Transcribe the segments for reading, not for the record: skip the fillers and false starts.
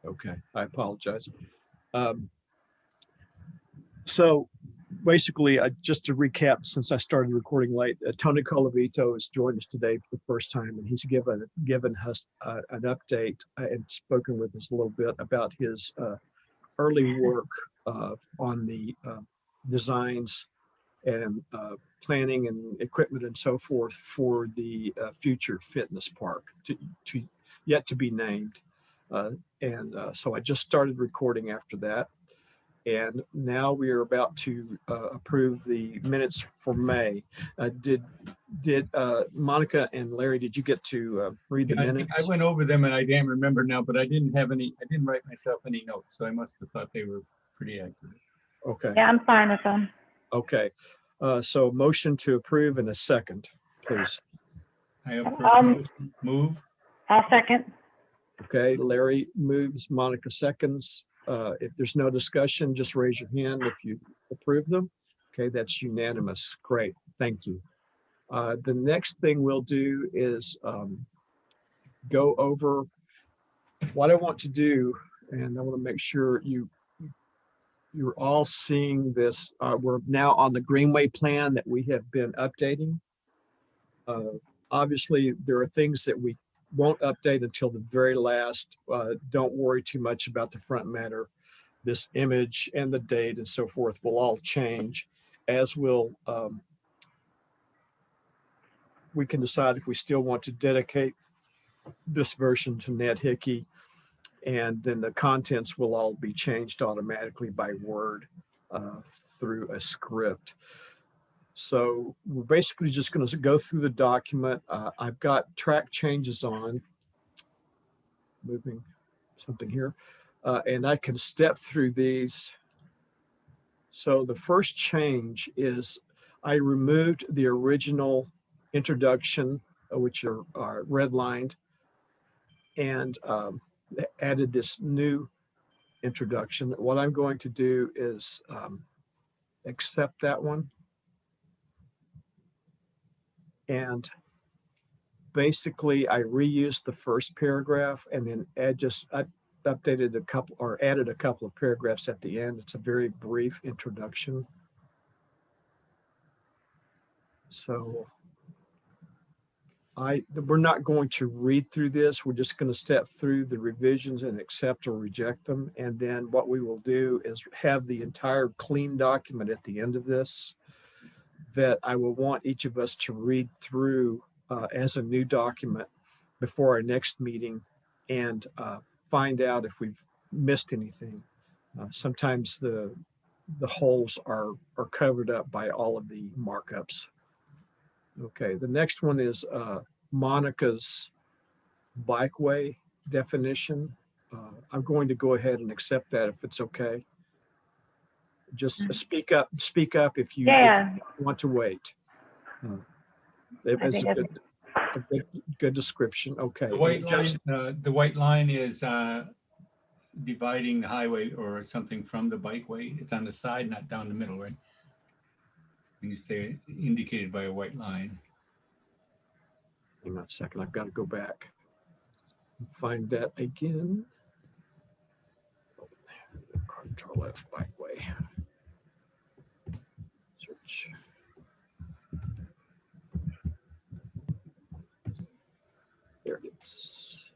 Okay, I apologize. Um, so basically, just to recap, since I started recording late, Tony Colavito has joined us today for the first time, and he's given us an update and spoken with us a little bit about his early work on the designs and planning and equipment and so forth for the future fitness park to yet to be named. Uh, so I just started recording after that. And now we are about to approve the minutes for May. Did Monica and Larry, did you get to read the Yeah, I minutes? think I went over them and I can't remember now, but I didn't write myself any notes, so I must have thought they were pretty accurate. Okay. Yeah, I'm fine with them. Okay. So motion to approve in a second, please. I approve. Move. I'll second. Okay, Larry moves, Monica seconds. If there's no discussion, just raise your hand if you approve them. Okay, that's unanimous. Great, thank you. The next thing we'll do is go over what I want to do, and I want to make sure you're all seeing this. We're now on the Greenway plan that we have been updating. Obviously, there are things that we won't update until the very last. Don't worry too much about the front matter. This image and the date and so forth will all change, as will we can decide if we still want to dedicate this version to Ned Hickey, and then the contents will all be changed automatically by word through a script. So we're basically just going to go through the document. I've got track changes on, moving something here, and I can step through these. So the first change is I removed the original introduction, which are redlined, and added this new introduction. What I'm going to do is accept that one. And basically, I reused the first paragraph and then updated a couple or added a couple of paragraphs at the end. It's a very brief introduction. So we're not going to read through this. We're just going to step through the revisions and accept or reject them. And then what we will do is have the entire clean document at the end of this that I will want each of us to read through as a new document before our next meeting and find out if we've missed anything. Sometimes the holes are covered up by all of the markups. Okay, the next one is Monica's bikeway definition. I'm going to go ahead and accept that if it's okay. Just speak up if you want to wait. It's a good description. Okay. The white line is dividing the highway or something from the bikeway. It's on the side, not down the middle, right? When you say indicated by a white line. Hang on a second. I've got to go back and find that again. Control F, bikeway. Search. There it is.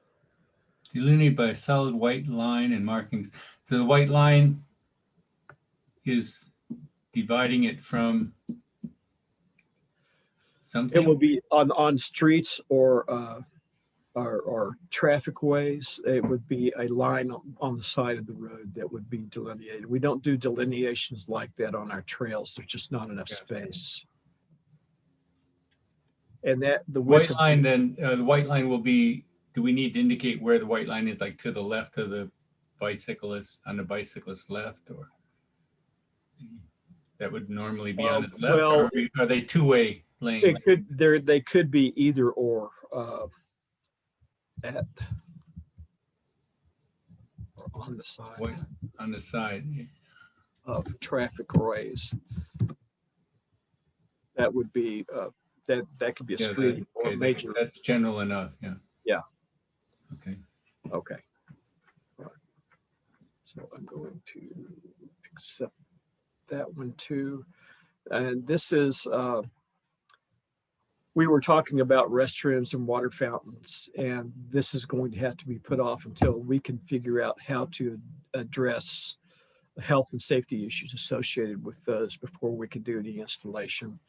Delineated by a solid white line and markings. So the white line is dividing it from something? It will be on streets or traffic ways. It would be a line on the side of the road that would be delineated. We don't do delineations like that on our trails. There's just not enough space. And that the white line, then the white line will be, do we need to indicate where the white line is, like to the left of the bicyclist, on the bicyclist's left, or that would normally be on his left? Well, or are they two-way lanes? They could be either or. On the side. What, on the side of traffic ways. That would be that could be a screen or major. That's general enough. Yeah. Yeah. Okay. Okay. All right. So I'm going to accept that one too. And this is, we were talking about restrooms and water fountains, and this is going to have to be put off until we can figure out how to address the health and safety issues associated with those before we can do the installation.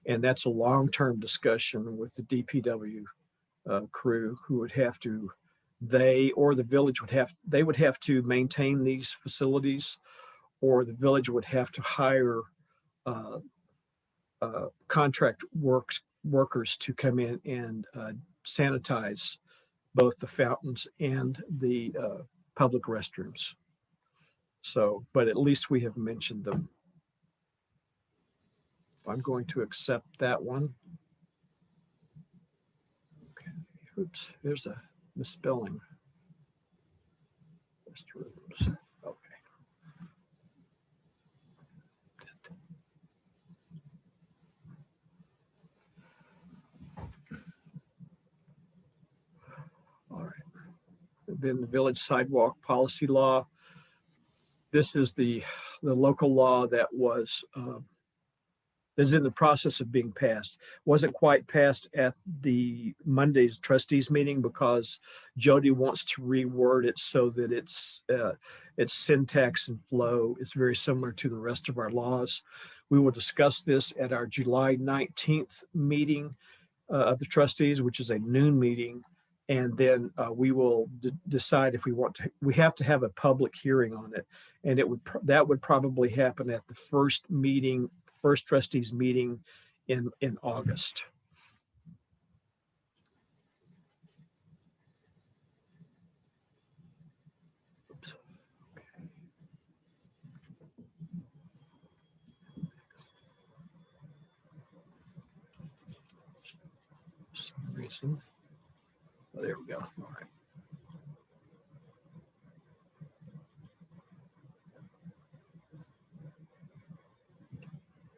And that's a long-term discussion with the DPW crew, who would have to, they or the village would have, they would have to maintain these facilities, or the village would have to hire contract workers to come in and sanitize both the fountains and the public restrooms. So, but at least we have mentioned them. I'm going to accept that one. Okay. Oops, there's a misspelling. Restrooms. Okay. All right. Then the village sidewalk policy law. This is the local law that was is in the process of being passed. Wasn't quite passed at the Monday's trustees meeting because Jody wants to reword it so that its syntax and flow is very similar to the rest of our laws. We will discuss this at our July 19th meeting of the trustees, which is a noon meeting. And then we will decide if we want to, we have to have a public hearing on it. And that would probably happen at the first trustees meeting in August. Oops. Okay. For some reason. Oh, there we go. All right.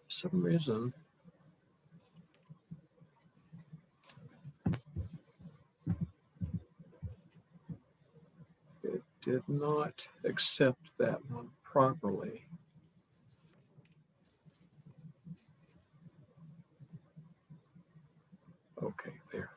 For some reason. It did not accept that one properly. Okay, there.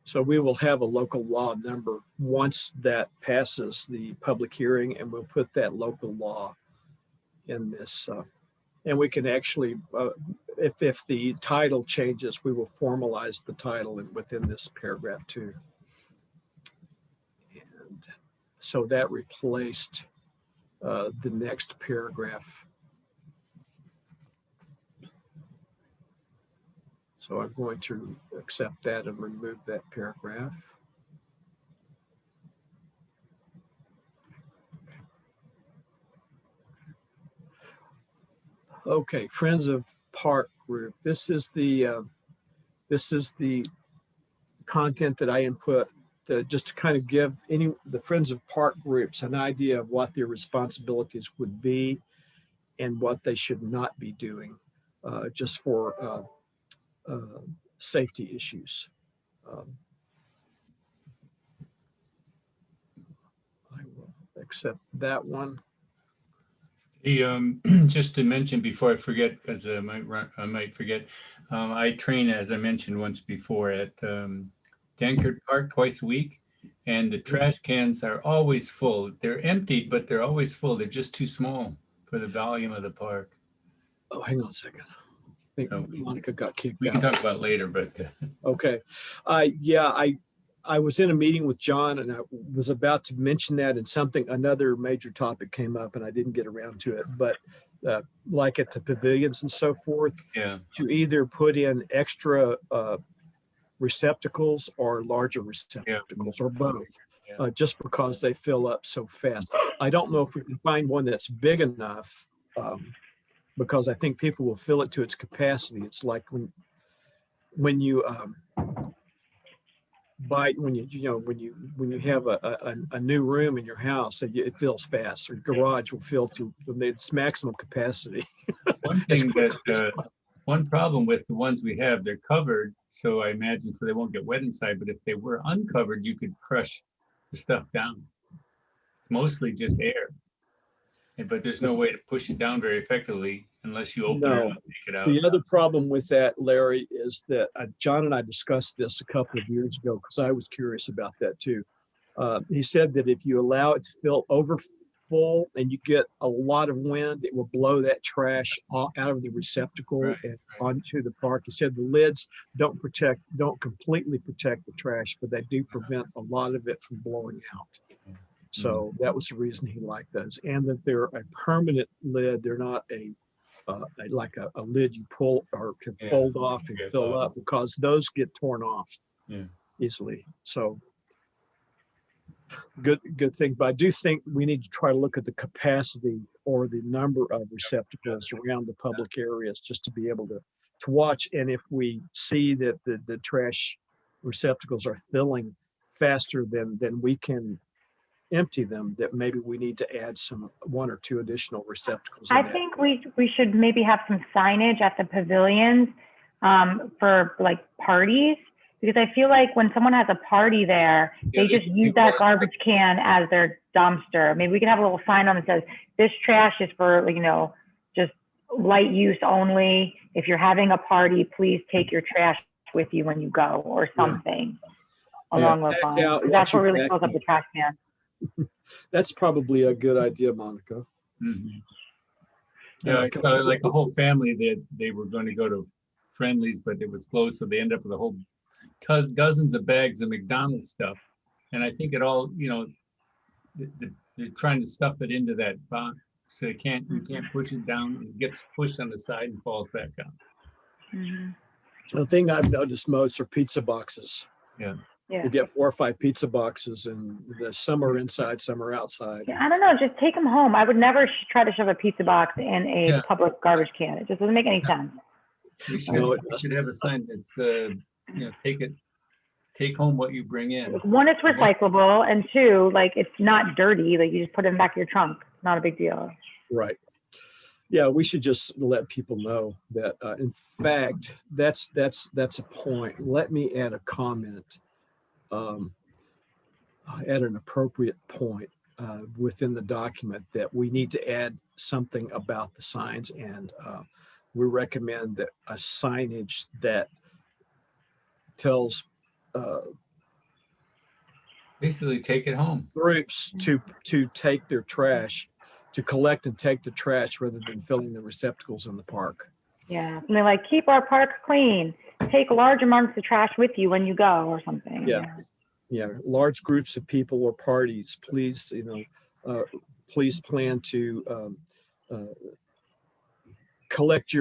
So we will have a local law number once that passes the public hearing, and we'll put that local law in this. And we can actually, if the title changes, we will formalize the title within this paragraph too. And so that replaced the next paragraph. So I'm going to accept that and remove that paragraph. Okay, Friends of Park group. This is the content that I input just to kind of give the Friends of Park groups an idea of what their responsibilities would be and what they should not be doing, just for safety issues. I will accept that one. Just to mention before I forget, because I might forget, I train, as I mentioned once before, at Dankert Park twice a week, and the trash cans are always full. They're emptied, but they're always full. They're just too small for the volume of the park. Oh, hang on a second. I think So Monica got kicked we out. can talk about it later, but Okay. Yeah, I was in a meeting with John, and I was about to mention that, and another major topic came up, and I didn't get around to it. But like at the pavilions and so forth, yeah, to either put in extra receptacles or larger receptacles, or both, yeah. just because they fill up so fast. I don't know if we can find one that's big enough, because I think people will fill it to its capacity. It's like when you when you have a new room in your house, it fills fast, or your garage will fill to its maximum capacity. One as thing quickly as that, one problem with the ones we have, they're covered, so I imagine so they won't get wet inside, but if they were uncovered, you could crush the stuff down. It's mostly just air. But there's no way to push it down very effectively unless you open it No. up, take it out. The other problem with that, Larry, is that John and I discussed this a couple of years ago because I was curious about that too. He said that if you allow it to fill over full and you get a lot of wind, it will blow that trash out of the receptacle Right, and right. onto the park. He said the lids don't completely protect the trash, but they do prevent a lot of it from blowing out. So that was the reason he liked those, and that they're a permanent lid. They're not like a lid you pull or can Yeah. fold off and Yeah, fill up, because those get torn off Yeah. easily. So good thing. But I do think we need to try to look at the capacity or the number of receptacles around the public areas just to be able to watch. And if we see that the trash receptacles are filling faster than we can empty them, that maybe we need to add one or two additional receptacles. I think we should maybe have some signage at the pavilions for like parties, because I feel like when someone has a party there, they just use that garbage can as their dumpster. Maybe we could have a little sign on that says, this trash is for, just light use only. If you're having a party, please take your trash with you when you go, or something along those lines. That's what really fills up the trash can. That's probably a good idea, Monica. Mhm. Yeah, so like a whole family that they were going to go to Friendly's, but it was closed, so they end up with a whole dozens of bags of McDonald's stuff. And I think it all, they're trying to stuff it into that box, so you can't push it down. It gets pushed on the side and falls back down. Mm-hmm. The thing I've noticed most are pizza boxes. Yeah. You get 4 or 5 pizza boxes, and some are inside, some are outside. Yeah, I don't know. Just take them home. I would never try to shove a pizza box in a public garbage can. It just doesn't make any sense. We should have a sign that's, take home what you bring in. One, it's recyclable, and 2, it's not dirty. Like, you just put it in the back of your trunk. Not a big deal. Right. Yeah, we should just let people know that. In fact, that's a point. Let me add a comment at an appropriate point within the document, that we need to add something about the signs, and we recommend that a signage that tells Basically, take it home. groups to take their trash, to collect and take the trash rather than filling the receptacles in the park. Yeah, something like, keep our park clean. Take large amounts of trash with you when you go, or something. Yeah. Large groups of people or parties, please, please plan to collect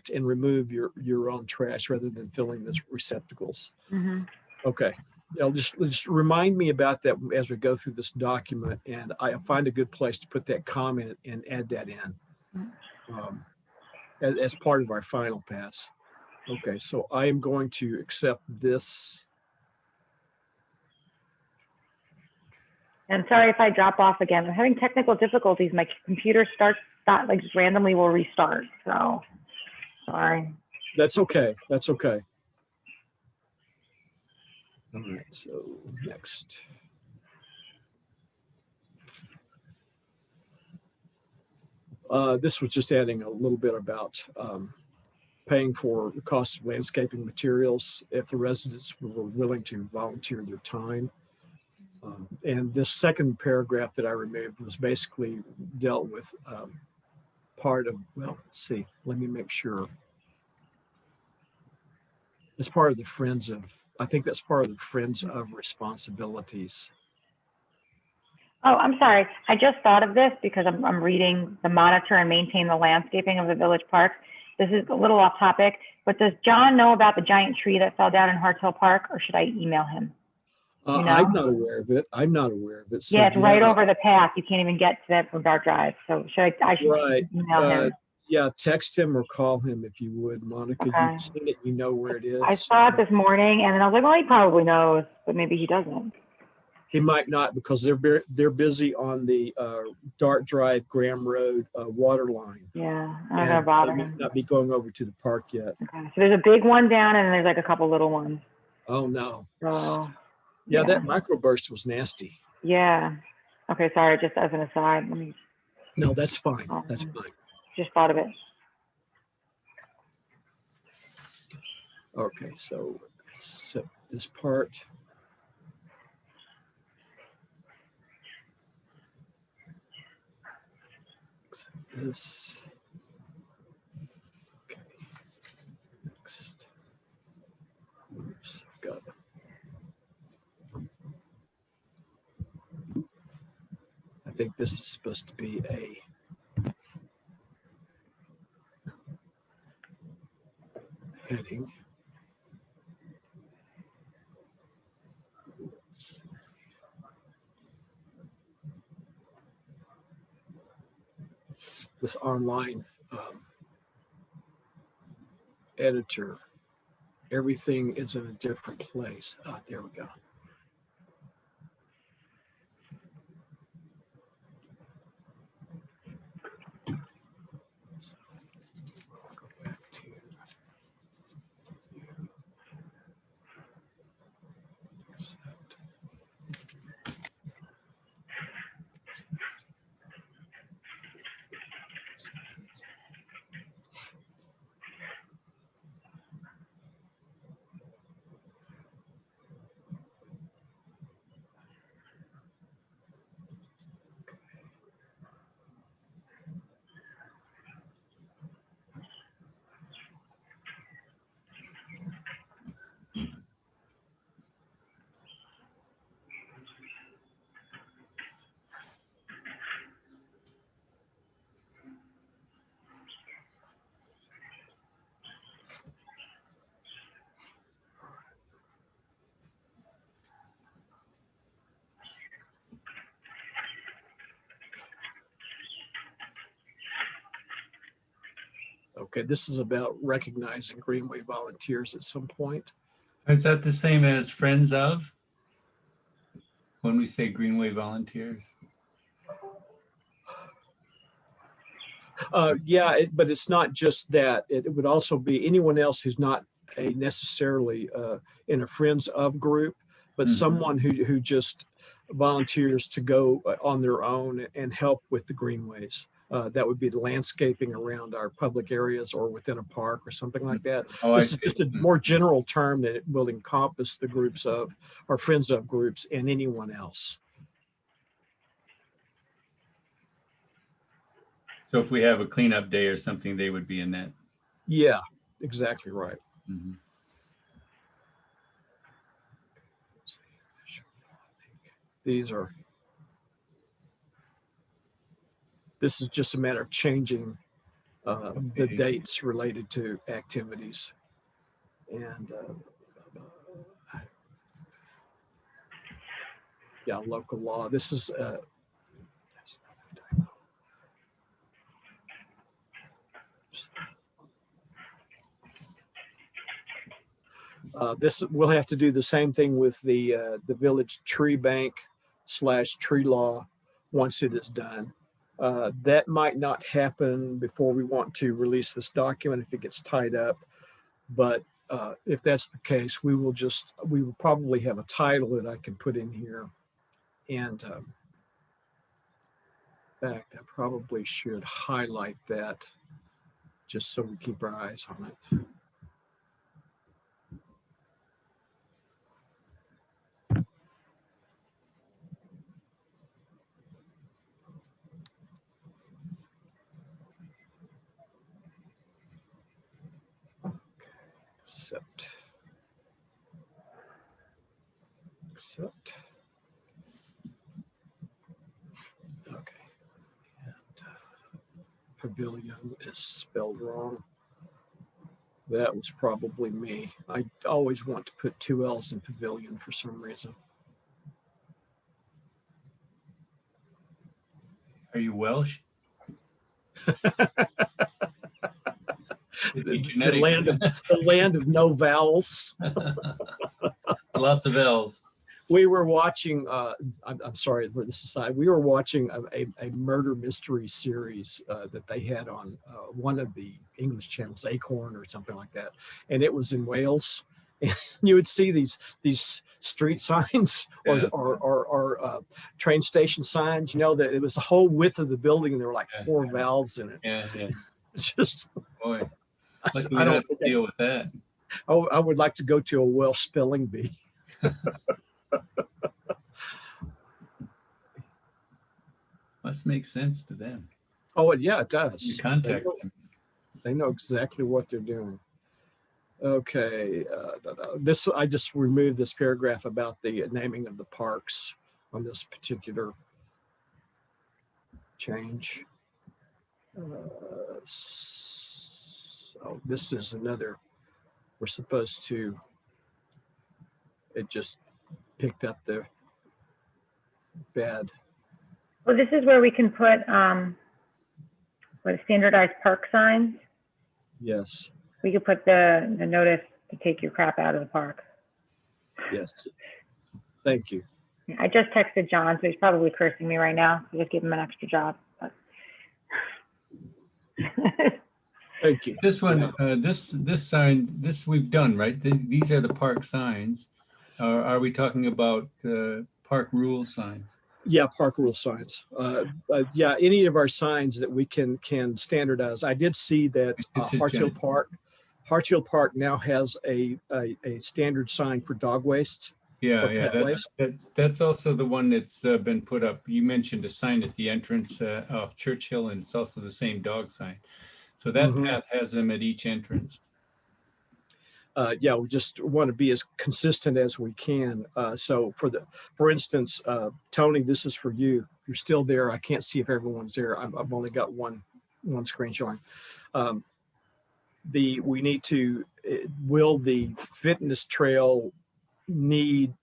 and remove your own trash rather than filling the receptacles. Mm-hmm. Okay. Just remind me about that as we go through this document, and I find a good place to put that comment and add that in as part of our final pass. Okay, so I am going to accept this. And sorry if I drop off again. I'm having technical difficulties. My computer just randomly will restart. So sorry. That's okay. That's okay. All right, so next. This was just adding a little bit about paying for the cost of landscaping materials if the residents were willing to volunteer their time. And this second paragraph that I removed was basically dealt with part of, well, let's see, let me make sure. It's part of the Friends of, I think that's part of the Friends of responsibilities. Oh, I'm sorry. I just thought of this because I'm reading the monitor and maintain the landscaping of the village park. This is a little off topic, but does John know about the giant tree that fell down in Hart Hill Park, or should I email him? I'm not aware of it. I'm not aware of it. So, yeah, it's right over the path. You can't even get to that from Dart Drive. So I should email him. Yeah, text him or call him if you would, Monica. Okay. You've seen it, you know where it is. I saw it this morning, and then I was like, well, he probably knows, but maybe he doesn't. He might not, because they're busy on the Dart Drive, Graham Road water line. Yeah, I'm not gonna And bother they may him. not be going over to the park yet. Okay, so there's a big one down and then there's like a couple little ones. Oh, no. So, Yeah, yeah. that microburst was nasty. yeah. Okay, sorry, just as an aside, let me No, that's fine. That's fine. just thought of it. Okay, so accept this part. Accept this. Okay. Next. Oops, got it. I think this is supposed to be a heading. This online editor, everything is in a different place. Ah, there we go. So, go back to accept. Okay, this is about recognizing Greenway volunteers at some point. Is that the same as Friends of? When we say Greenway volunteers? Yeah, but it's not just that. It would also be anyone else who's not a necessarily in a Friends of group, but someone who just volunteers to go on their own and help with the greenways. That would be the landscaping around our public areas or within a park or something like that. Oh, I This is see. just a more general term that it will encompass the groups of our Friends of groups and anyone else. So if we have a cleanup day or something, they would be in that. Yeah, exactly right. Mhm. This is just a matter of changing the Okay. dates related to activities. And yeah, local law. This is this we'll have to do the same thing with the village tree bank / tree law once it is done. That might not happen before we want to release this document if it gets tied up. But if that's the case, we will probably have a title that I can put in here. And in fact, I probably should highlight that just so we keep our eyes on it. Accept. Okay. And pavilion is spelled wrong. That was probably me. I always want to put 2 L's in pavilion for some reason. Are you Welsh? The land of no vowels. Lots of L's. we were watching, I'm sorry for this aside, we were watching a murder mystery series that they had on one of the English channels, Acorn or something like that. And it was in Wales. And you would see these street signs or, Yeah. or train station signs, you know, that it was the whole width of the building and there were like Yeah. 4 valves in it. Yeah, yeah. It's just, Boy, I lucky we don't don't have to think deal with that. I would like to go to a Welsh spelling bee. Must make sense to them. Oh, yeah, it does. You contact them. They know exactly what they're doing. Okay, this I just removed this paragraph about the naming of the parks on this particular change. So this is another. We're supposed to. It just picked up the bad. Well, this is where we can put what standardized park signs. Yes, We could put the notice to take your crap out of the park. yes. Thank you. I just texted John, so he's probably cursing me right now. So just give him an extra job. But... Thank you. This one, this sign, this we've done, right? These are the park signs. Are we talking about park rule signs? Yeah, park rule signs. Yeah, any of our signs that we can standardize. I did see that This is Hart Hill Park now has a standard sign for dog waste. Yeah, or yeah. pet waste. That's also the one that's been put up. You mentioned a sign at the entrance of Churchill, and it's also the same dog sign. So that path has them at each entrance. Yeah, we just want to be as consistent as we can. So for instance, Tony, this is for you. If you're still there, I can't see if everyone's there. I've only got one screen showing. We need to, will the fitness trail need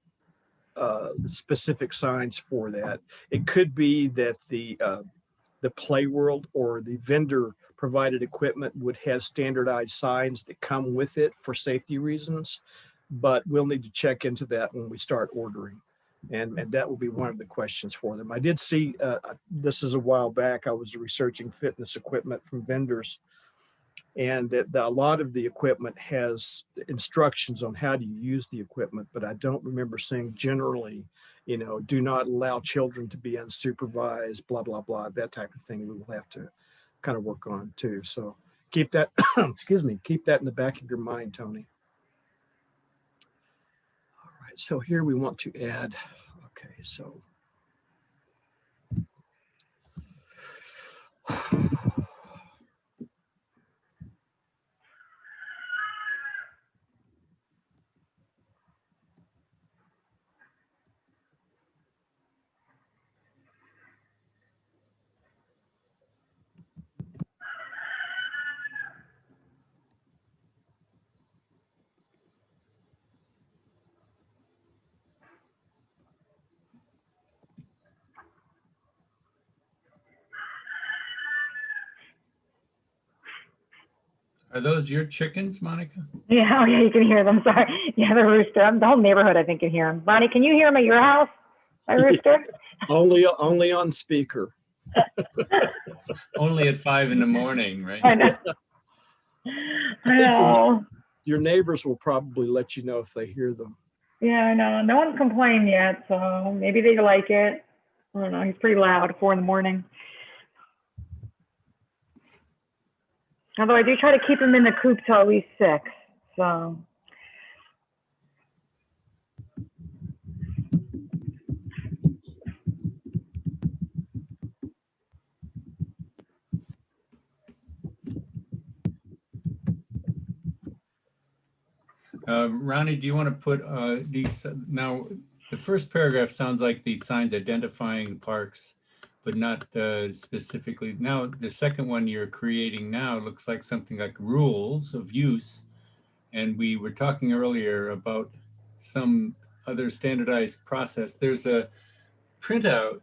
specific signs for that? It could be that the Play World or the vendor provided equipment would have standardized signs that come with it for safety reasons, but we'll need to check into that when we start ordering. And that will be one of the questions for them. I did see, this is a while back, I was researching fitness equipment from vendors, and that a lot of the equipment has instructions on how to use the equipment, but I don't remember saying generally, you know, do not allow children to be unsupervised, blah, blah, blah, that type of thing we will have to kind of work on too. So keep that, excuse me, keep that in the back of your mind, Tony. All right, so here we want to add, okay, so. Are those your chickens, Monica? Yeah, oh yeah, you can hear them. Sorry. Yeah, the rooster. The whole neighborhood, I think, can hear him. Bonnie, can you hear him at your house? My rooster? Only on speaker. Only at 5 in the morning, right? I know. I know. Your neighbors will probably let you know if they hear them. Yeah, I know. No one's complained yet, so maybe they like it. I don't know. He's pretty loud at 4 in the morning. Although I do try to keep him in the coop till at least 6. So. Ronnie, do you want to put these now? The first paragraph sounds like the signs identifying parks, but not specifically. Now, the second one you're creating now looks like something like rules of use. And we were talking earlier about some other standardized process. There's a printout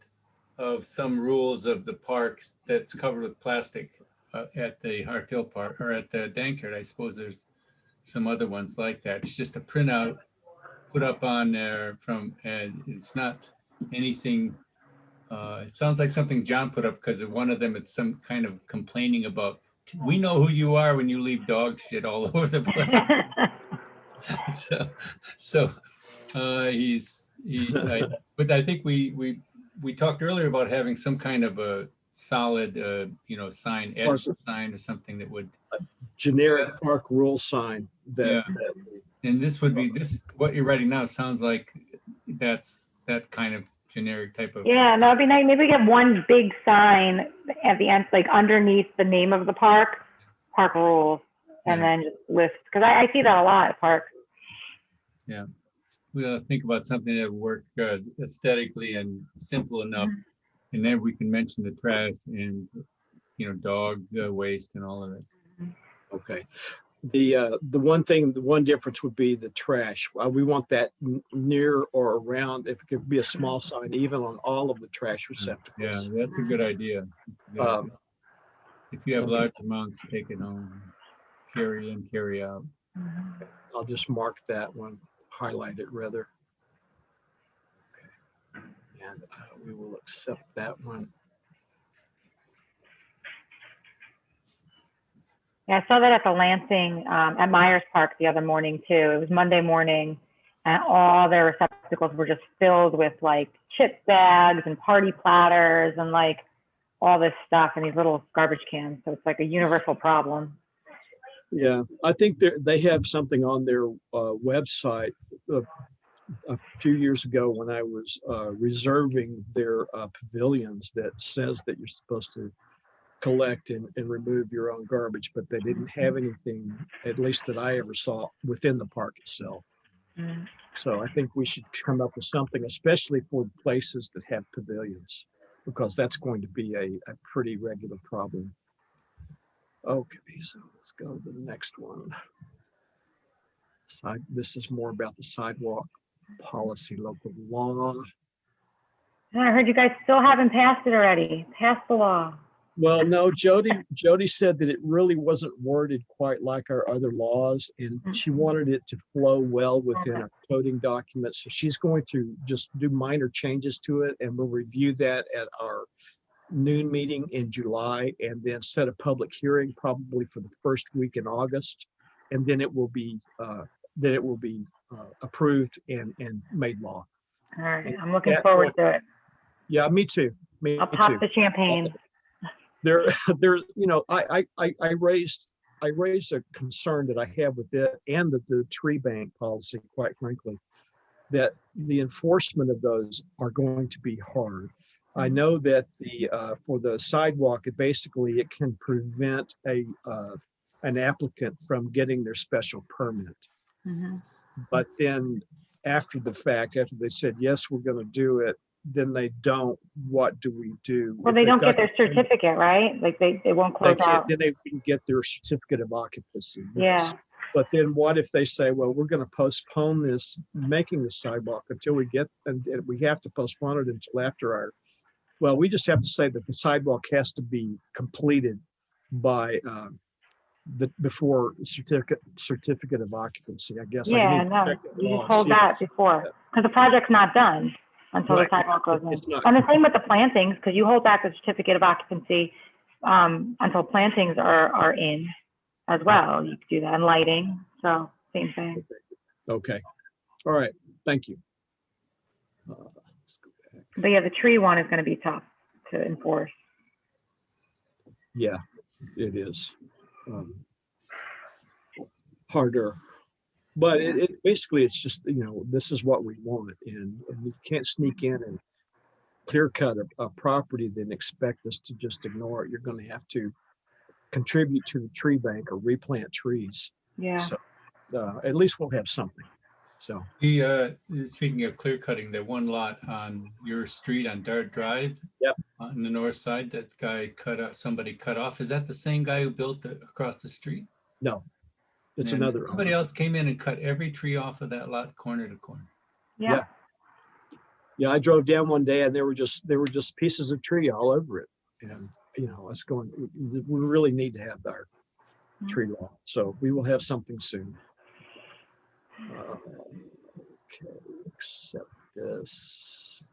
of some rules of the parks that's covered with plastic at the Hart Hill Park or at the Dankert. I suppose there's some other ones like that. It's just a printout put up on there from, and it's not anything. It sounds like something John put up, because one of them, it's some kind of complaining about, we know who you are when you leave dog shit all over the place. So but I think we talked earlier about having some kind of a solid, sign, edge sign or something that would. Generic park rule sign that. And this would be what you're writing now sounds like that's that kind of generic type of. Yeah, that would be nice. Maybe get one big sign at the end, like underneath the name of the park rules, and then just list, because I see that a lot at parks. Yeah, we'll think about something that work aesthetically and simple enough, and then we can mention the trash and dog waste and all of this. Okay. The one difference would be the trash. We want that near or around, if it could be a small sign, even on all of the trash receptacles. Yeah, that's a good idea. If you have large amounts, take it home, carry in, carry out. I'll just mark that one, highlight it rather. Okay. And we will accept that one. Yeah, I saw that at the Lansing, at Myers Park the other morning too. It was Monday morning, and all their receptacles were just filled with like chip bags and party platters and like all this stuff in these little garbage cans. So it's like a universal problem. Yeah, I think they have something on their website a few years ago when I was reserving their pavilions that says that you're supposed to collect and remove your own garbage, but they didn't have anything, at least that I ever saw, within the park itself. So I think we should come up with something, especially for places that have pavilions, because that's going to be a pretty regular problem. Okay, so let's go to the next one. This is more about the sidewalk policy, local law. I heard you guys still haven't passed it already. Pass the law. Well, no, Jody said that it really wasn't worded quite like our other laws, and she wanted it to flow well within our coding documents. So she's going to just do minor changes to it, and we'll review that at our noon meeting in July, and then set a public hearing probably for the first week in August, and then it will be approved and made law. All right, I'm looking forward to it. Yeah, me too. I'll pop the champagne. I raised a concern that I have with it and the tree bank policy, quite frankly, that the enforcement of those are going to be hard. I know that for the sidewalk, it can prevent an applicant from getting their special permit. But then after the fact, after they said, yes, we're going to do it, then they don't, what do we do? Well, they don't get their certificate, right? Like they won't close out. Then they can get their certificate of occupancy. Yes. Yeah. But then what if they say, well, we're going to postpone this, making the sidewalk until we get, and we have to postpone it until after we just have to say that the sidewalk has to be completed by before certificate of occupancy, I guess. Yeah, no, you just hold that before, because the project's not done until the sidewalk goes in. And the same with the plantings, because you hold back the certificate of occupancy until plantings are in as well. You can do that, and lighting, so same thing. Okay, all right, thank you. Let's go back. But yeah, the tree one is going to be tough to enforce. Yeah, it is harder, but it basically, it's just, this is what we want, and you can't sneak in and clear cut a property then expect us to just ignore it. You're going to have to contribute to the tree bank or replant trees. Yeah. So at least we'll have something. So speaking of clear cutting, the one lot on your street on Dart Drive, yep, on the north side, that guy somebody cut off. Is that the same guy who built across the street? No, it's another. Somebody else came in and cut every tree off of that lot, corner to corner. Yeah. Yeah, I drove down one day and there were just pieces of tree all over it, and it's going. We really need to have our tree law, so we will have something soon. Okay, accept this.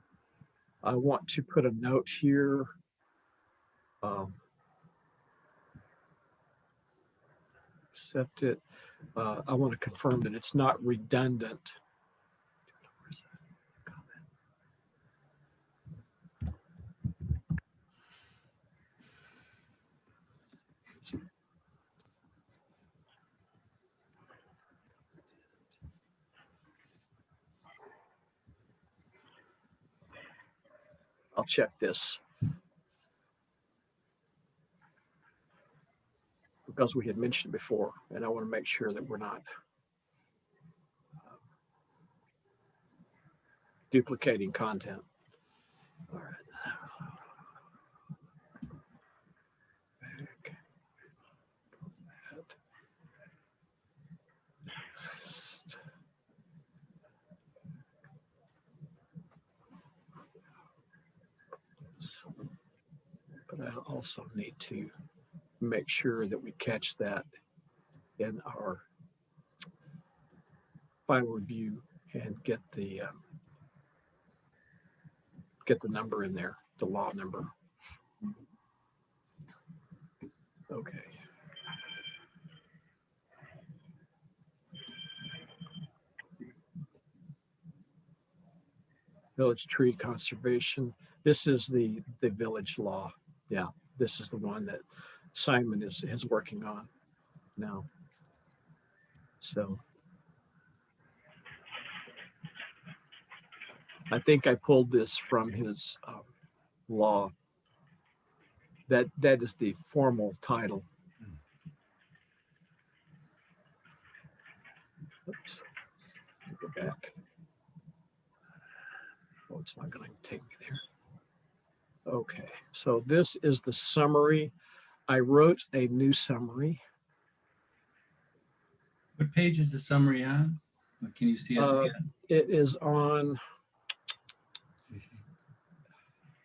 I want to put a note here. Accept it. I want to confirm that it's not redundant. Where's that comment? I'll check this because we had mentioned it before, and I want to make sure that we're not duplicating content. All right. Back. But I also need to make sure that we catch that in our final review and get the number in there, the law number. Okay. Village tree conservation. This is the village law. Yeah, this is the one that Simon is working on now. So I think I pulled this from his law. That is the formal title. Oops. Go back. Oh, it's not going to take me there. Okay, so this is the summary. I wrote a new summary. What page is the summary on? Can you see it? It is on,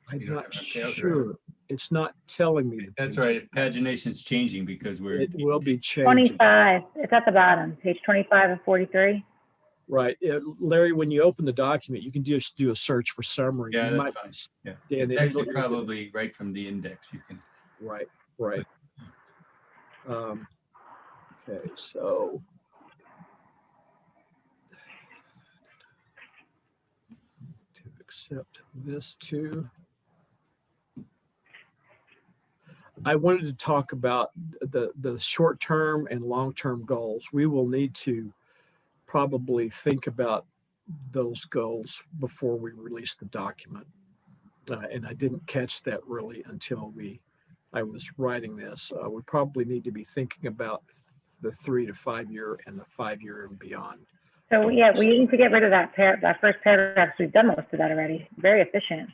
I'm You don't not have a calculator. sure. It's not telling me. That's page. right. Pagination's changing because we're. It will be changing. 25, it's at the bottom, page 25 of 43. Right. Larry, when you open the document, you can just do a search for summary. Yeah, You that's might- fine. Yeah, and it's it'll- actually probably right from the index. You can. Right, right. Okay, so. To accept this too. I wanted to talk about the short-term and long-term goals. We will need to probably think about those goals before we release the document. And I didn't catch that really until I was writing this. We probably need to be thinking about the 3 to 5 year and the 5 year and beyond. So yeah, we need to get rid of that first paragraph. We've done most of that already. Very efficient.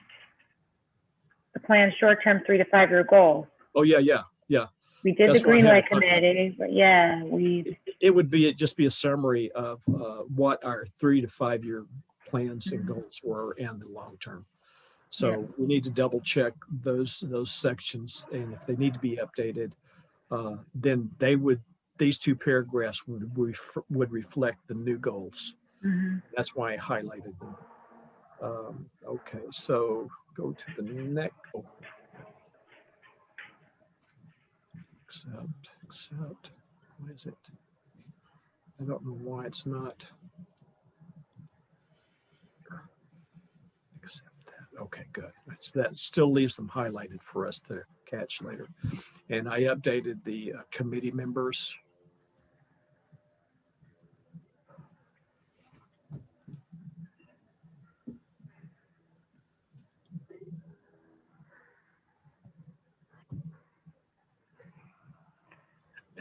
The plan short-term 3 to 5 year goals. Oh, yeah. We did That's the what I had Greenway to talk about. Committee, but yeah, we. It would just be a summary of what our 3 to 5 year plans and goals were and the long term. So we need to double check those sections, and if they need to be updated, then these 2 paragraphs would reflect the new goals. That's why I highlighted them. Okay, so go to the next. Oh. Accept. Why is it? I don't know why it's not. Accept that. Okay, good. So that still leaves them highlighted for us to catch later. And I updated the committee members.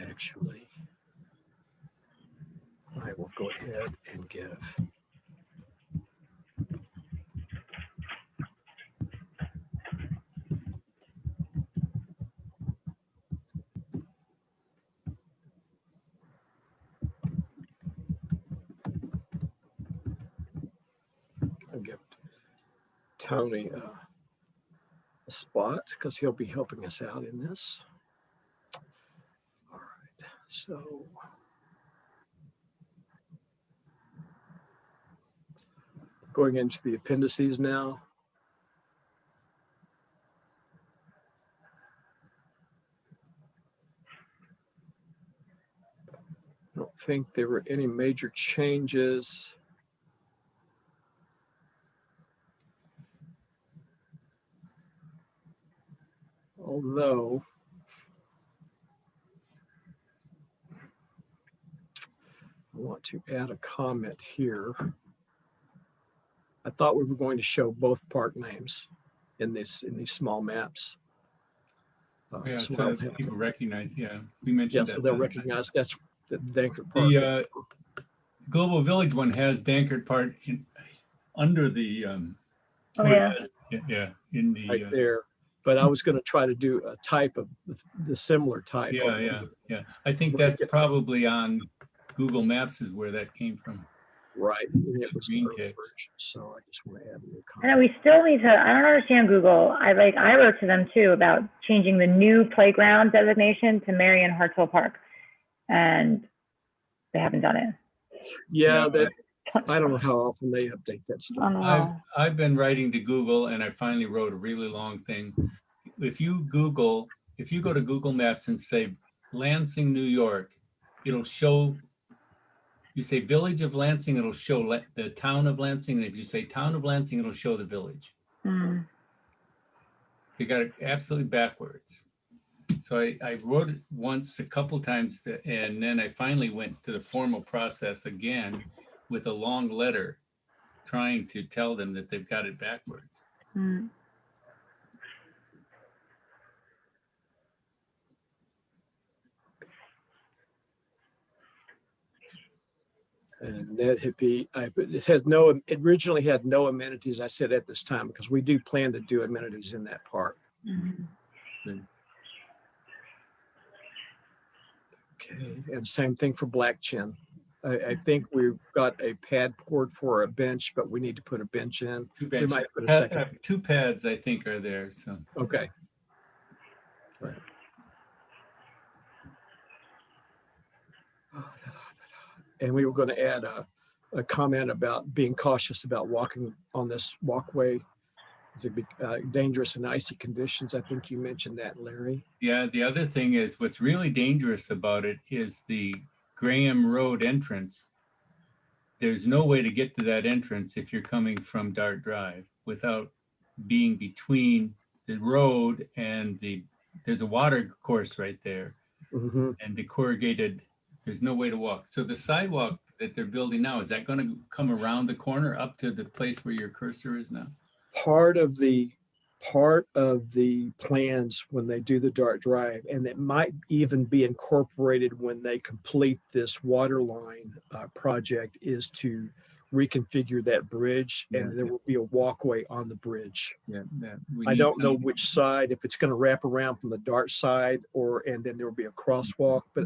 Actually, I will go ahead and give. I'll give Tony a spot because he'll be helping us out in this. All right, so going into the appendices now. I don't think there were any major changes. Although I want to add a comment here. I thought we were going to show both park names in these small maps. Yeah, so so I'll that have people to- recognize, we yeah, mentioned so that. they'll last time. recognize that's the Dankert Park. The Global Village one has Dankert Park under the, Oh, where it yeah. has- yeah, in the, right there. But I was going to try to do a type of the similar type. yeah. I think When we that's get- probably on Google Maps is where that came from. Right. And it was an Green early text. version, so I just want to add a new I know comment. we still need to, I don't understand Google. I wrote to them too about changing the new playground designation to Marion Hartsville Park. And they haven't done it. Yeah, Yeah, that I don't know how often they update that I stuff. don't know. I've been writing to Google and I finally wrote a really long thing. If you go to Google Maps and say Lansing, New York, it'll show, you say Village of Lansing, it'll show the town of Lansing. And if you say Town of Lansing, it'll show the village. Mm. They got it absolutely backwards. So I wrote it once, a couple times, and then I finally went to the formal process again with a long letter trying to tell them that they've got it backwards. Mm. And that it originally had no amenities, I said at this time, because we do plan to do amenities in that park. Mm. Okay, and same thing for Black Chin. I think we've got a pad poured for a bench, but we need to put a bench in. Two We benches. might put a second. Two pads, I think, are there. So Okay. Right. And we were going to add a comment about being cautious about walking on this walkway. It'd be dangerous in icy conditions. I think you mentioned that, Larry. yeah, the other thing is what's really dangerous about it is the Graham Road entrance. There's no way to get to that entrance if you're coming from Dart Drive without being between the road and there's a water course right there. Mhm. And the corrugated, there's no way to walk. So the sidewalk that they're building now, is that going to come around the corner up to the place where your cursor is now? Part of the plans when they do the Dart Drive, and it might even be incorporated when they complete this water line project, is to reconfigure that bridge, and Yeah. there will be a walkway on the bridge. Yeah. I don't know which side, if it's going to wrap around from the Dart side, and then there will be a crosswalk, but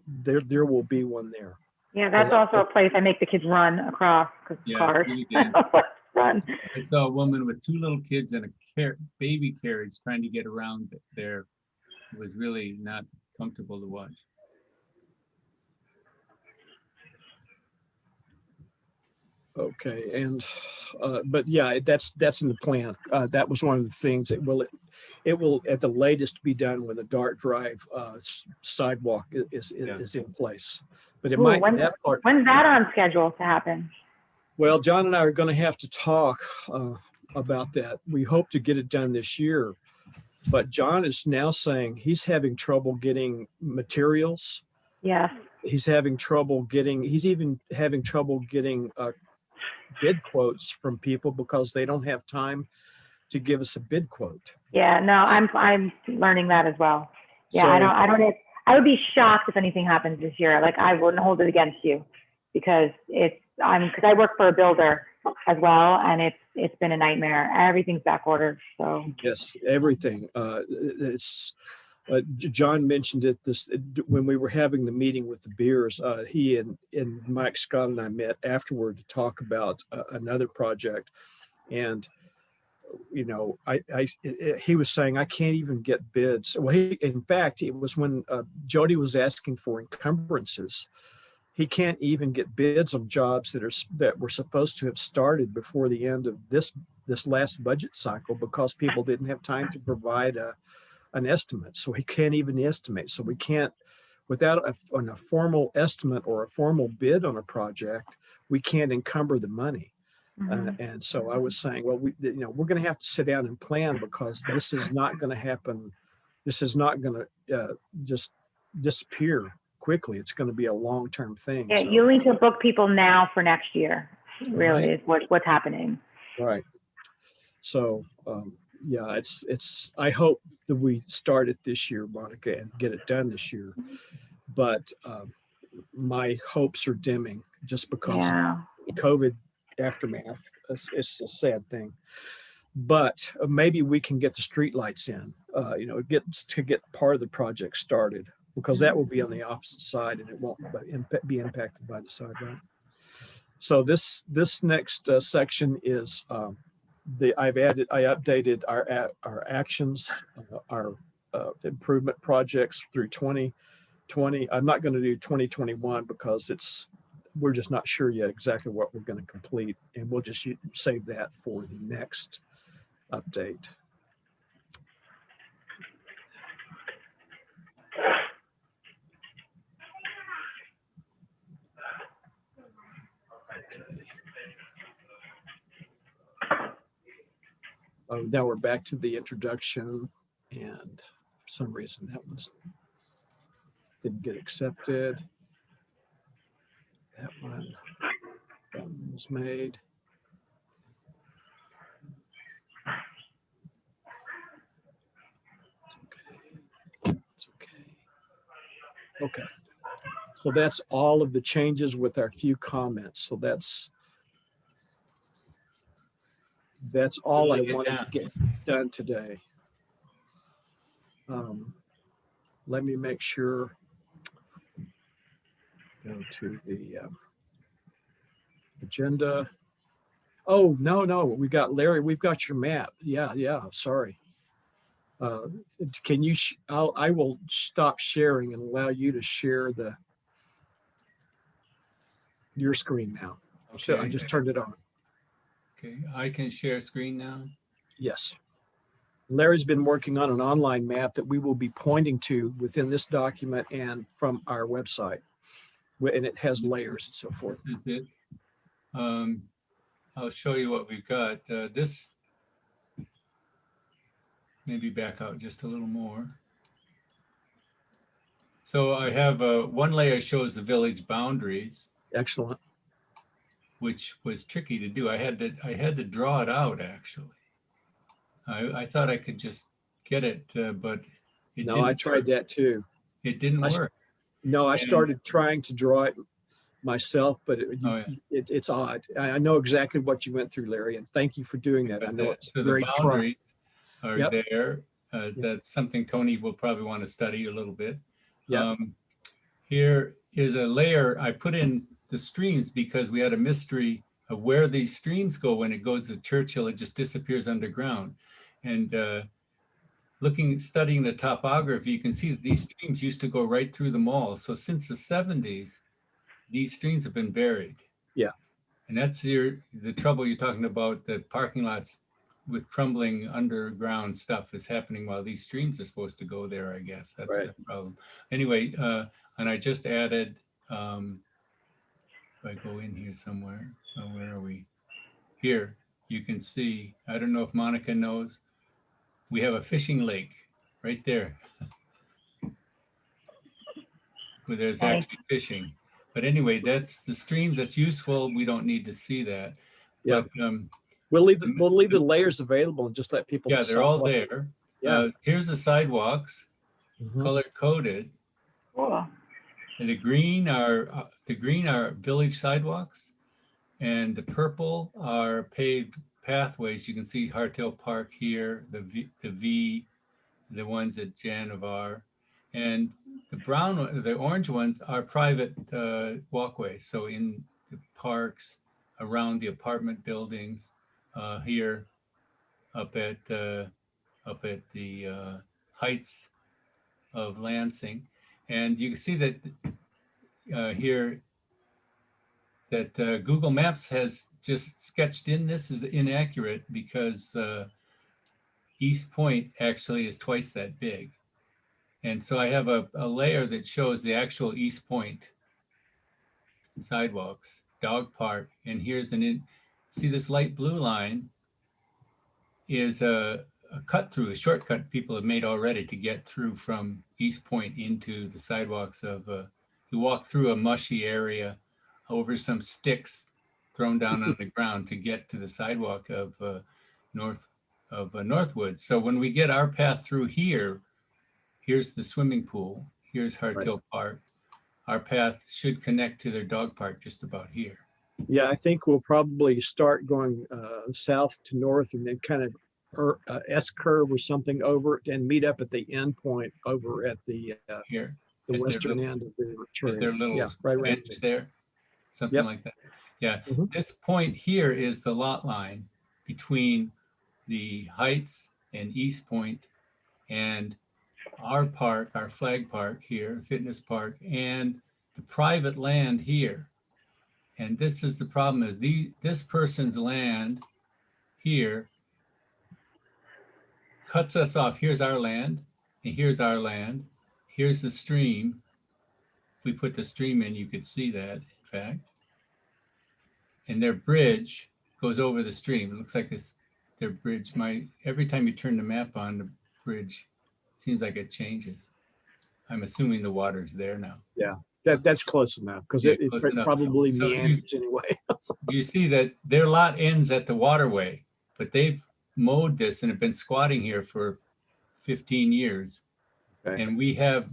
there will be one there. Yeah, that's also a place I make the kids run across because Yeah, cars. it's really good. Run. I saw a woman with two little kids and a baby carriage trying to get around there. It was really not comfortable to watch. Okay, and but yeah, that's in the plan. That was one of the things that it will at the latest be done when the Dart Drive sidewalk is in place. But it Ooh, might when's that on schedule to happen? Well, John and I are going to have to talk about that. We hope to get it done this year, but John is now saying he's having trouble getting materials. Yes. He's even having trouble getting bid quotes from people because they don't have time to give us a bid quote. Yeah, no, I'm learning that as well. Yeah, So- I would be shocked if anything happens this year. Like, I wouldn't hold it against you because because I work for a builder as well, and it's been a nightmare. Everything's back ordered. So Yes, everything. John mentioned it when we were having the meeting with the beers. He and Mike Scott and I met afterward to talk about another project, and he was saying I can't even get bids. Well, in fact, it was when Jody was asking for encumbrances. he can't even get bids on jobs that were supposed to have started before the end of this last budget cycle because people didn't have time to provide an estimate. So he can't even estimate. So we can't, without a formal estimate or a formal bid on a project, we can't encumber the money. And so I was saying, well, we're going to have to sit down and plan because this is not going to happen. This is not going to just disappear quickly. It's going to be a long-term thing. Yeah, So, you'll need to book people now for next year. Really, right. is what's happening. Right. So, yeah, it's. I hope that we start it this year, Monica, and get it done this year. But my hopes are dimming just because Yeah. of COVID aftermath. It's a sad thing. But maybe we can get the streetlights in. Get part of the project started because that will be on the opposite side and it won't be impacted by the sidewalk. So this next section is I updated our actions, our improvement projects through 2020. I'm not going to do 2021 because we're just not sure yet exactly what we're going to complete, and we'll just save that for the next update. Now we're back to the introduction, and for some reason that didn't get accepted. That one was made. It's okay. Okay. So that's all of the changes with our few comments. So that's all I wanted to get done today. Let me make sure. Go to the agenda. Oh, no, we got Larry. We've got your map. Yeah. Sorry. Can you? I will stop sharing and allow you to share your screen now. Okay. So I just turned it on. Okay, I can share screen now. Yes. Larry's been working on an online map that we will be pointing to within this document and from our website. And it has layers and so forth. This is it. I'll show you what we've got. This, maybe back out just a little more. So I have one layer shows the village boundaries. Excellent. Which was tricky to do. I had to draw it out actually. I thought I could just get it, but it no, didn't I tried work. that too. It didn't work. No, I started trying to draw it myself, but it's odd. I know exactly what you went through, Larry, and thank you for doing that. I know it's so very the boundaries are Yep. there. That's something Tony will probably want to study a little bit. Yep. Here is a layer I put in the streams because we had a mystery of where these streams go. When it goes to Churchill, it just disappears underground. And studying the topography, you can see that these streams used to go right through the mall. So since the 70s, these streams have been buried. Yeah. And that's the trouble you're talking about, the parking lots with crumbling underground stuff is happening while these streams are supposed to go there, I guess. That's Right. the problem. Anyway, and I just added, if I go in here somewhere, where are we? Here, you can see, I don't know if Monica knows, we have a fishing lake right there. Where there's actually fishing. But anyway, that's the streams that's useful. We don't need to see that. Yeah. But, we'll leave the layers available and just let people. Yeah, they're all there. Yeah. Here's the sidewalks, color coded. Cool. And the green are village sidewalks, and the purple are paved pathways. You can see Hartel Park here, the ones at Janovar, and the orange ones are private walkways. So in the parks, around the apartment buildings, here, up at the heights of Lansing, and you can see that here that Google Maps has just sketched in this is inaccurate because East Point actually is twice that big. And so I have a layer that shows the actual East Point sidewalks, dog park, and here's see this light blue line is a cut through, a shortcut people have made already to get through from East Point into the sidewalks of, you walk through a mushy area over some sticks thrown down on the ground to get to the sidewalk of Northwood. So when we get our path through here, here's the swimming pool, here's Harthill Park. Our path should connect to their dog park just about here. Yeah, I think we'll probably start going south to north and then kind of S curve or something over and meet up at the end point over at the Here, the at western end of the trail. their little Yeah, right around bench there, something like that. Yeah, this point here is the lot line between the Heights and East Point and our park, our flag park here, fitness park, and the private land here. And this is the problem is this person's land here cuts us off. Here's our land, and here's our land. Here's the stream. If we put the stream in, you could see that, in fact. And their bridge goes over the stream. It looks like their bridge every time you turn the map on, the bridge seems like it changes. I'm assuming the water's there now. Yeah, that's close enough because Yeah, it close enough. probably So meanders anyway. Do you see that their lot ends at the waterway, but they've mowed this and have been squatting here for 15 years. Okay. And we have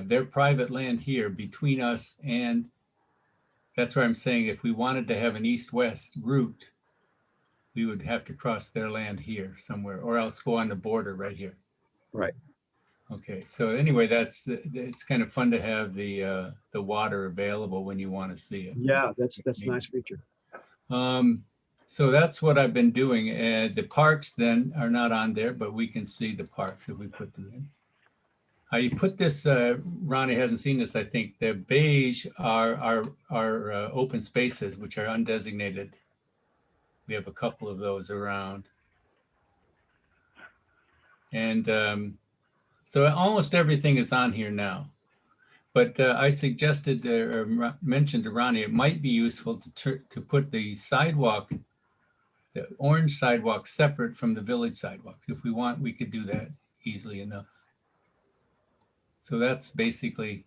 their private land here between us, and that's where I'm saying if we wanted to have an east-west route, we would have to cross their land here somewhere, or else go on the border right here. Right. Okay, so anyway, it's kind of fun to have the water available when you want to see it. Yeah, that's a nice feature. So that's what I've been doing. And the parks then are not on there, but we can see the parks if we put them in. You put this, Ronnie hasn't seen this, I think. The beige are open spaces, which are undesignated. We have a couple of those around. And so almost everything is on here now. But I suggested or mentioned to Ronnie, it might be useful to put the sidewalk, the orange sidewalk, separate from the village sidewalks. If we want, we could do that easily enough. So that's basically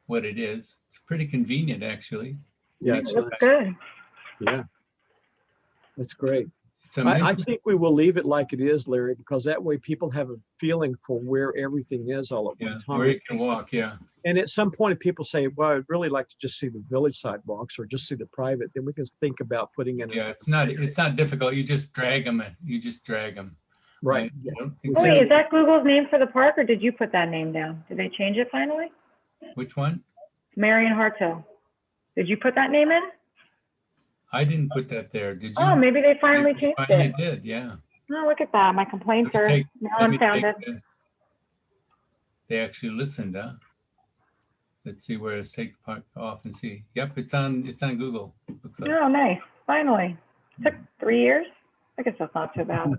what it is. It's pretty convenient, actually. Yeah, That's good. Yeah, that's great. So I think we will leave it like it is, Larry, because that way people have a feeling for where everything is all at one time. where you can walk, yeah. And at some point, if people say, well, I'd really like to just see the village sidewalks or just see the private, then we can think about putting in. Yeah, it's not difficult. You just drag them. Right. I don't think Oh, wait, is that Google's name for the park, or did you put that name down? Did they change it finally? Which one? Marion Harthill. Did you put that name in? I didn't put that there. Did you? Oh, maybe they finally changed Finally it. did, yeah. Oh, look at that. My complaints are now unfounded. They actually listened, huh? Let's see where it's take off and see. Yep, it's on Google. Looks like. Oh, nice. Finally. Took 3 years. I guess that's not too bad.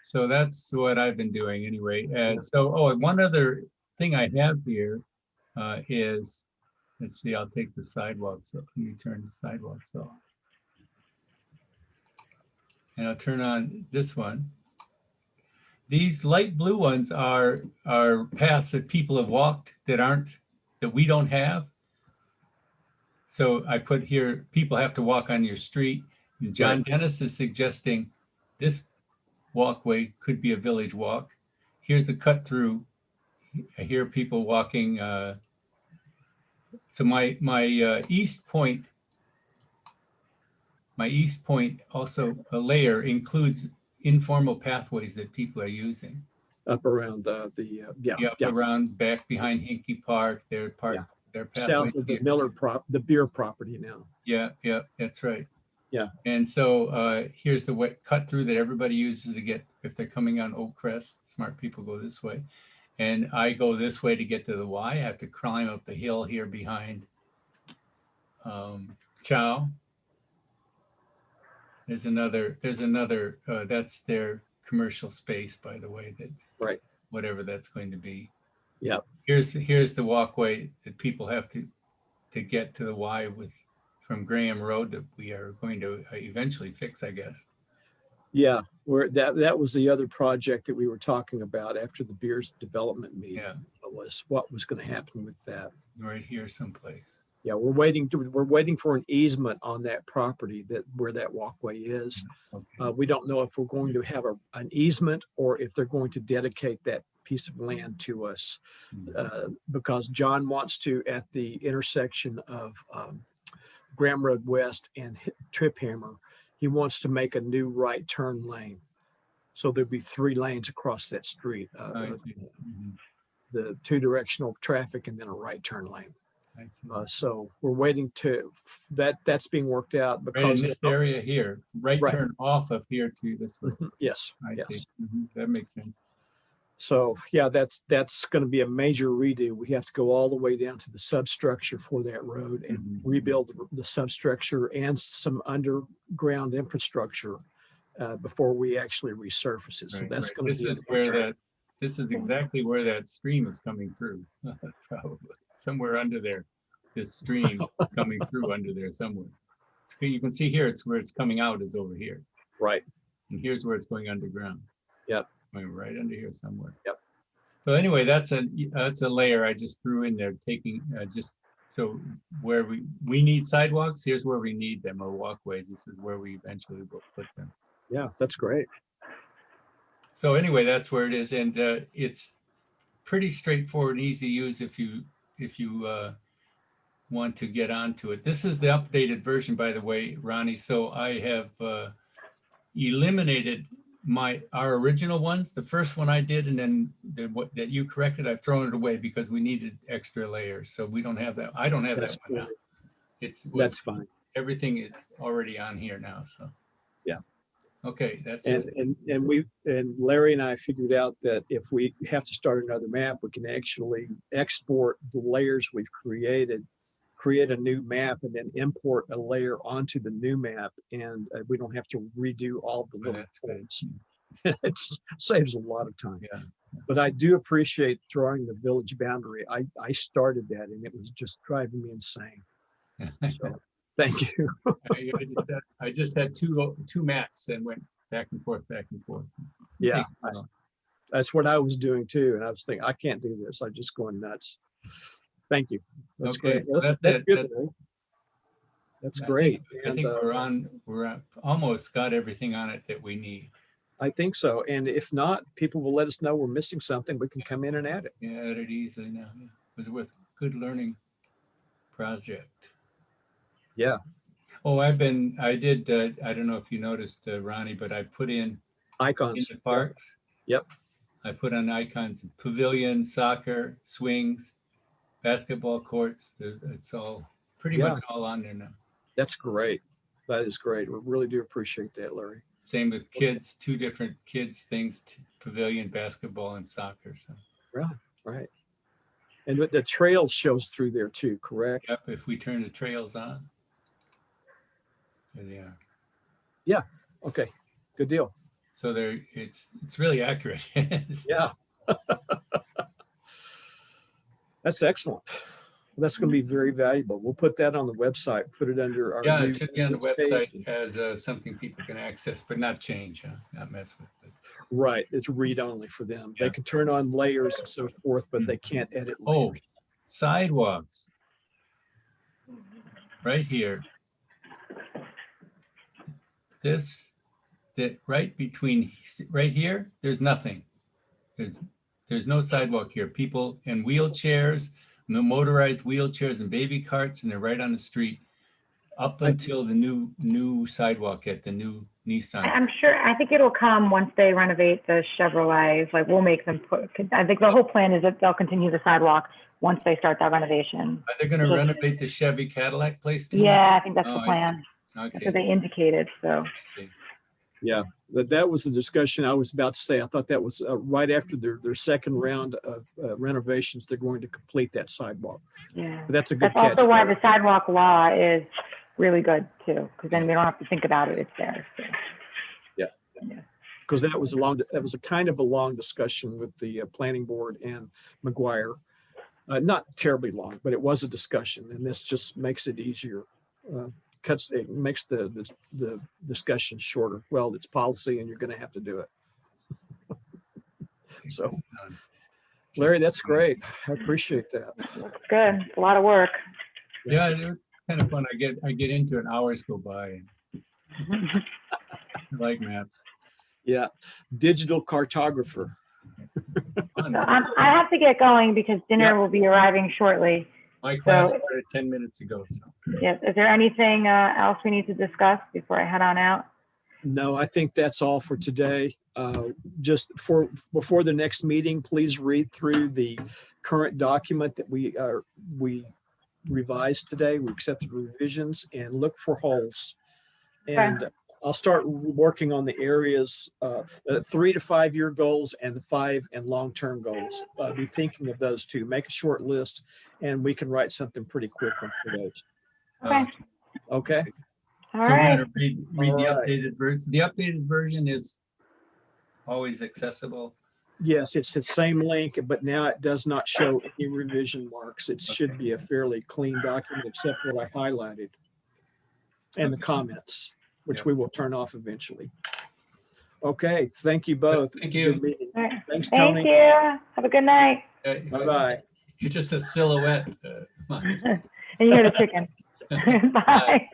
So that's what I've been doing anyway. And so, one other thing I have here is, let's see, I'll take the sidewalks up. Let me turn the sidewalks off. And I'll turn on this one. These light blue ones are paths that people have walked that we don't have. So I put here, people have to walk on your street. And John Dennis is suggesting this walkway could be a village walk. Here's a cut through. I hear people walking. So my East Point also a layer includes informal pathways that people are using. Up around Around back behind Hinkie Park, their pathways south of the beer property now. Yeah, that's right. Yeah. And so here's the cut through that everybody uses to get, if they're coming on Oak Crest, smart people go this way. And I go this way to get to the Y. I have to climb up the hill here behind Chow. There's another, that's their commercial space, by the way, that, Right. whatever that's going to be. Yeah. Here's the walkway that people have to get to the Y from Graham Road that we are going to eventually fix, I guess. Yeah, that was the other project that we were talking about after the Beers development meeting. Yeah, Was what was going to happen with that. right here someplace. Yeah, we're waiting for an easement on that property where that walkway is. Okay. We don't know if we're going to have an easement or if they're going to dedicate that piece of land to us, because John wants to, at the intersection of Graham Road West and Trip Hammer, he wants to make a new right turn lane. So there'll be 3 lanes across that street, I see. Mhm. the 2-directional traffic and then a right turn lane. I see. So we're waiting to that's being worked out Right because in this area here, right Right. turn off of here to this way. Yes, I yes. see. That makes sense. So yeah, that's going to be a major redo. We have to go all the way down to the substructure for that road and Mhm. rebuild the substructure and some underground infrastructure before we actually resurface it. So Right, that's right. going to This be is where this is exactly where that stream is coming through. Probably somewhere under there. This stream coming through under there somewhere. You can see here, it's where it's coming out is over here. right. And here's where it's going underground. Yep. Going right under here somewhere. Yep. So anyway, that's a layer I just threw in there, taking just so where we need sidewalks, here's where we need them, or walkways. This is where we eventually will put them. Yeah, that's great. So anyway, that's where it is, and it's pretty straightforward and easy to use if you want to get onto it. This is the updated version, by the way, Ronnie. So I have eliminated our original ones. The first one I did, and then that you corrected, I've thrown it away because we needed extra layers. So we don't have that. I don't have That's that one now. cool. That's fine. Everything is already on here now. So yeah. Okay, that's and, it. And Larry and I figured out that if we have to start another map, we can actually export the layers we've created, create a new map, and then import a layer onto the new map, and we don't have to redo all the little points. It saves a lot of time. Yeah. But I do appreciate drawing the village boundary. I started that, and it was just driving me insane. So, thank you. I just had two maps and went back and forth. Yeah, that's what I was doing too. And I was thinking, I can't do this. I'm just going nuts. Thank you. That's Okay, great. so That's good. That's great. I think we're almost got everything on it that we need. I think so. And if not, people will let us know we're missing something. We can come in and add it. Yeah, add it easily now. Yeah. It was worth good learning project. Yeah. Oh, I don't know if you noticed, Ronnie, but I put in icons in the parks. Yep. I put on icons, pavilion, soccer, swings, basketball courts. It's all pretty much all on there now. That's great. That is great. We really do appreciate that, Larry. Same with kids, 2 different kids things, pavilion, basketball, and soccer. So. Right. And the trail shows through there too, correct? Yep, if we turn the trails on. There they are. Yeah. Okay. Good deal. So it's really accurate. Yeah. That's excellent. That's going to be very valuable. We'll put that on the website, put it under our it should be on the website page. as something people can access, but not change, not mess with it. Right. It's read only for them. Yeah. They can turn on layers and so forth, but they can't edit layers. Oh, sidewalks. Right here. Right here, there's nothing. There's no sidewalk here. People in wheelchairs, motorized wheelchairs and baby carts, and they're right on the street up until the new sidewalk at the new Nissan. I think it'll come once they renovate the Chevrolets. Like, we'll make them I think the whole plan is that they'll continue the sidewalk once they start that renovation. Are they going to renovate the Chevy Cadillac place too? Yeah, I think that's the plan. Okay. That's what they indicated, so. I see. Yeah, that was the discussion I was about to say. I thought that was right after their second round of renovations, they're going to complete that sidewalk. Yeah. But that's a good That's catch. also why the sidewalk law is really good too, because then we don't have to think about it. It's there. So. Because that was a kind of a long discussion with the planning board and McGuire. Not terribly long, but it was a discussion, and this just makes it easier. It makes the discussion shorter. Well, it's policy and you're going to have to do it. So, Larry, that's great. I appreciate that. Looks good. It's a lot of work. Yeah, it's kind of fun. I get into it, hours go by. I like maps. Yeah, digital cartographer. Fun. So I have to get going because dinner Yep. will be arriving shortly. My class So- started 10 minutes ago, so. Yes. Is there anything else we need to discuss before I head on out? No, I think that's all for today. Just before the next meeting, please read through the current document that we revised today. We accepted revisions and look for holes. And I'll start working on the areas, the 3 to 5 year goals and the 5 and long-term goals. Be thinking of those two. Make a short list, and we can write something pretty quick on for those. Okay. Okay. All So we're right. gonna read the All right. updated version. The updated version is always accessible. Yes, it's the same link, but now it does not show any revision marks. It should be a fairly clean document, except what I highlighted. And the comments, which Yep. we will turn off eventually. Okay, thank you both. Thank It's a you. good meeting. All right. Thanks, Thank Tony. you. Have a good night. Bye-bye. You're just a silhouette. And you hear the chicken. Bye.